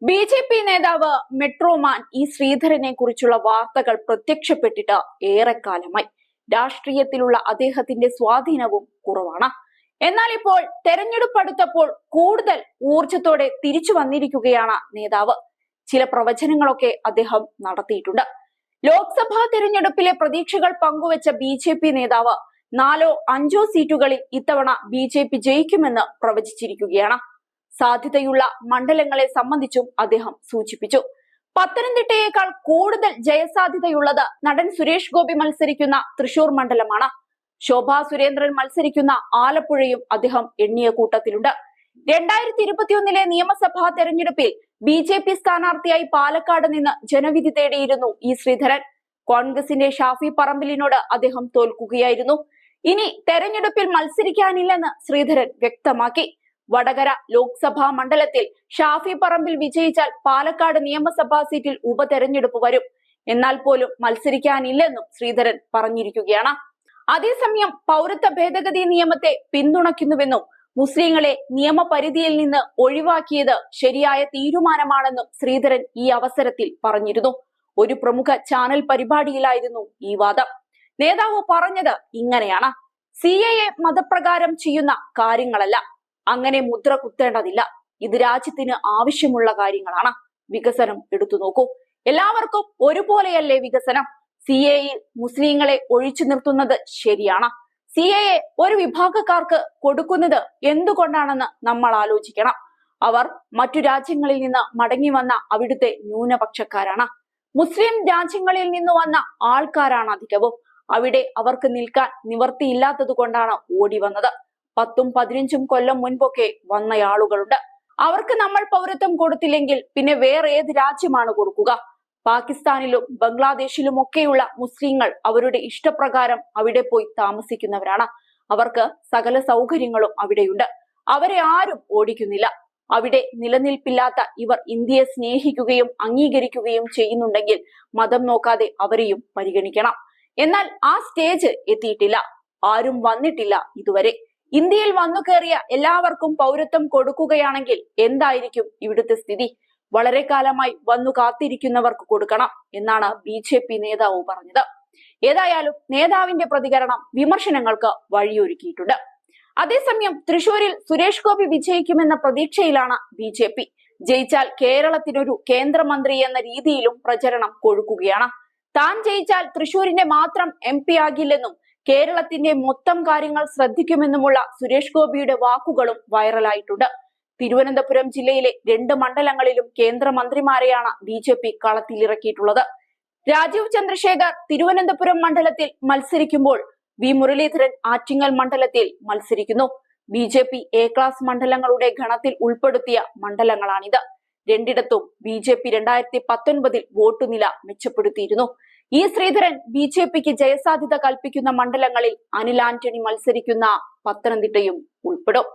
BJP. നേതാവ് metro man E ശ്രീധരനെ കുറിച്ചുള്ള വാർത്തകൾ പ്രത്യക്ഷപ്പെട്ടിട്ട് ഏറെക്കാലമായി. രാഷ്ട്രീയത്തിലുള്ള അദ്ദേഹത്തിന്റെ സ്വാധീനവും കുറവാണ്. എന്നാൽ ഇപ്പോൾ തെരഞ്ഞെടുപ്പ് അടുത്തപ്പോൾ കൂടുതൽ ഊർജത്തോടെ തിരിച്ചു വന്നിരിക്കുകയാണ് നേതാവ്. ചില പ്രവചനങ്ങളൊക്കെ അദ്ദേഹം നടത്തിയിട്ടുണ്ട്. ലോക്സഭാ തെരഞ്ഞെടുപ്പിലെ പ്രതീക്ഷകൾ പങ്കുവച്ച ബി.ജെ.പി. നേതാവ് 4 or 5 സീറ്റുകളിൽ ഇത്തവണ ബി.ജെ.പി. ജയിക്കുമെന്ന് പ്രവചിച്ചിരിക്കുകയാണ്. സാധ്യതയുള്ള മണ്ഡലങ്ങളെ സംബന്ധിച്ചും അദ്ദേഹം സൂചിപ്പിച്ചു. പത്തനംതിട്ടയേക്കാൾ കൂടുതൽ ജയസാധ്യതയുള്ളത് നടൻ സുരേഷ് ഗോപി മത്സരിക്കുന്ന തൃശൂർ മണ്ഡലമാണ്. ശോഭാ സുരേന്ദ്രൻ മത്സരിക്കുന്ന ആലപ്പുഴയും അദ്ദേഹം എണ്ണിയ കൂട്ടത്തിലുണ്ട്. 2021 നിയമസഭാ തെരഞ്ഞെടുപ്പിൽ ബി.ജെ.പി. സ്ഥാനാർത്ഥിയായി പാലക്കാട് നിന്ന് ജനവിധി തേടിയിരുന്നു ഇ ശ്രീധരൻ. കോൺഗ്രസിന്റെ ഷാഫി പറമ്പിലിനോട് അദ്ദേഹം തോൽക്കുകയായിരുന്നു. ഇനി തെരഞ്ഞെടുപ്പിൽ മത്സരിക്കാനില്ലെന്ന് ശ്രീധരൻ വ്യക്തമാക്കി. വടകര ലോക്സഭാ മണ്ഡലത്തിൽ ഷാഫി പറമ്പിൽ വിജയിച്ചാൽ പാലക്കാട് നിയമസഭാ സീറ്റിൽ ഉപതെരഞ്ഞെടുപ്പ് വരും. എന്നാൽ പോലും മത്സരിക്കാനില്ലെന്നും ശ്രീധരൻ പറഞ്ഞിരിക്കുകയാണ്. അതേസമയം പൗരത്വ ഭേദഗതി നിയമത്തെ പിന്തുണയ്ക്കുന്നുവെന്നും മുസ്ലിങ്ങളെ നിയമപരിധിയിൽ നിന്ന് ഒഴിവാക്കിയത് ശരിയായ തീരുമാനമാണെന്നും ശ്രീധരൻ ഈ അവസരത്തിൽ പറഞ്ഞിരുന്നു. ഒരു പ്രമുഖ ചാനൽ പരിപാടിയിലായിരുന്നു ഈ വാദം. നേതാവ് പറഞ്ഞത് ഇങ്ങനെയാണ്: CAA മതപ്രകാരം ചെയ്യുന്ന കാര്യങ്ങളല്ല, അങ്ങനെ മുദ്ര കുത്തേണ്ടതില്ല. ഇത് രാജ്യത്തിന് ആവശ്യമുള്ള കാര്യങ്ങളാണ്. വികസനം എടുത്തു നോക്കൂ. എല്ലാവർക്കും ഒരുപോലെയല്ലേ വികസനം? CAA മുസ്ലിങ്ങളെ ഒഴിച്ചു നിർത്തുന്നത് ശരിയാണ്. CAA ഒരു വിഭാഗക്കാർക്ക് കൊടുക്കുന്നത് എന്തുകൊണ്ടാണെന്ന് നമ്മൾ ആലോചിക്കണം. അവർ മറ്റു രാജ്യങ്ങളിൽ നിന്ന് മടങ്ങി വന്ന അവിടുത്തെ ന്യൂനപക്ഷക്കാരാണ്. മുസ്ലിം രാജ്യങ്ങളിൽ നിന്ന് വന്ന ആൾക്കാരാണ് അധികവും. അവിടെ അവർക്ക് നിൽക്കാൻ നിവർത്തിയില്ലാത്തത് കൊണ്ടാണ് ഓടി വന്നത്. 10-15 കൊല്ലം മുൻപൊക്കെ വന്നയാളുകളുണ്ട്. അവർക്ക് നമ്മൾ പൗരത്വം കൊടുത്തില്ലെങ്കിൽ പിന്നെ വേറെ ഏത് രാജ്യമാണ് കൊടുക്കുക? പാകിസ്ഥാനിലും ബംഗ്ലാദേശിലും ഒക്കെയുള്ള മുസ്ലിങ്ങൾ അവരുടെ ഇഷ്ടപ്രകാരം അവിടെ പോയി താമസിക്കുന്നവരാണ്. അവർക്ക് സകല സൗകര്യങ്ങളും അവിടെയുണ്ട്. അവരെ ആരും ഓടിക്കുന്നില്ല. അവിടെ നിലനിൽപ്പില്ലാത്ത ഇവർ ഇന്ത്യയെ സ്നേഹിക്കുകയും അംഗീകരിക്കുകയും ചെയ്യുന്നുണ്ടെങ്കിൽ മതം നോക്കാതെ അവരെയും പരിഗണിക്കണം. എന്നാൽ ആ സ്റ്റേജ് എത്തിയിട്ടില്ല. ആരും വന്നിട്ടില്ല ഇതുവരെ. ഇന്ത്യയിൽ വന്നു കയറിയ എല്ലാവർക്കും പൗരത്വം കൊടുക്കുകയാണെങ്കിൽ എന്തായിരിക്കും ഇവിടുത്തെ സ്ഥിതി? വളരെ കാലമായി വന്നു കാത്തിരിക്കുന്നവർക്ക് കൊടുക്കണം എന്നാണ് ബി.ജെ.പി. നേതാവ് പറഞ്ഞത്. ഏതായാലും നേതാവിന്റെ പ്രതികരണം വിമർശനങ്ങൾക്ക് വഴിയൊരുക്കിയിട്ടുണ്ട്. അതേസമയം തൃശൂരിൽ സുരേഷ് ഗോപി വിജയിക്കുമെന്ന പ്രതീക്ഷയിലാണ് ബി.ജെ.പി. ജയിച്ചാൽ കേരളത്തിനൊരു കേന്ദ്രമന്ത്രി എന്ന രീതിയിലും പ്രചരണം കൊഴുക്കുകയാണ്. താൻ ജയിച്ചാൽ തൃശൂരിന്റെ മാത്രം MP ആകില്ലെന്നും കേരളത്തിന്റെ മൊത്തം കാര്യങ്ങൾ ശ്രദ്ധിക്കുമെന്നുമുള്ള സുരേഷ് ഗോപിയുടെ വാക്കുകളും വൈറലായിട്ടുണ്ട്. തിരുവനന്തപുരം ജില്ലയിലെ 2 മണ്ഡലങ്ങളിലും കേന്ദ്രമന്ത്രിമാരെയാണ് ബി.ജെ.പി. കളത്തിലിറക്കിയിട്ടുള്ളത്. രാജീവ് ചന്ദ്രശേഖർ തിരുവനന്തപുരം മണ്ഡലത്തിൽ മത്സരിക്കുമ്പോൾ വി മുരളീധരൻ ആറ്റിങ്ങൽ മണ്ഡലത്തിൽ മത്സരിക്കുന്നു. ബി.ജെ.പി. A ക്ലാസ് മണ്ഡലങ്ങളുടെ ഗണത്തിൽ ഉൾപ്പെടുത്തിയ മണ്ഡലങ്ങളാണിത്. രണ്ടിടത്തും ബി.ജെ.പി. 2019 വോട്ട് നില മെച്ചപ്പെടുത്തിയിരുന്നു. ഇ ശ്രീധരൻ ബി.ജെ.പിക്ക് ജയസാധ്യത കൽപ്പിക്കുന്ന മണ്ഡലങ്ങളിൽ അനിൽ ആന്റണി മത്സരിക്കുന്ന പത്തനംതിട്ടയും ഉൾപ്പെടും.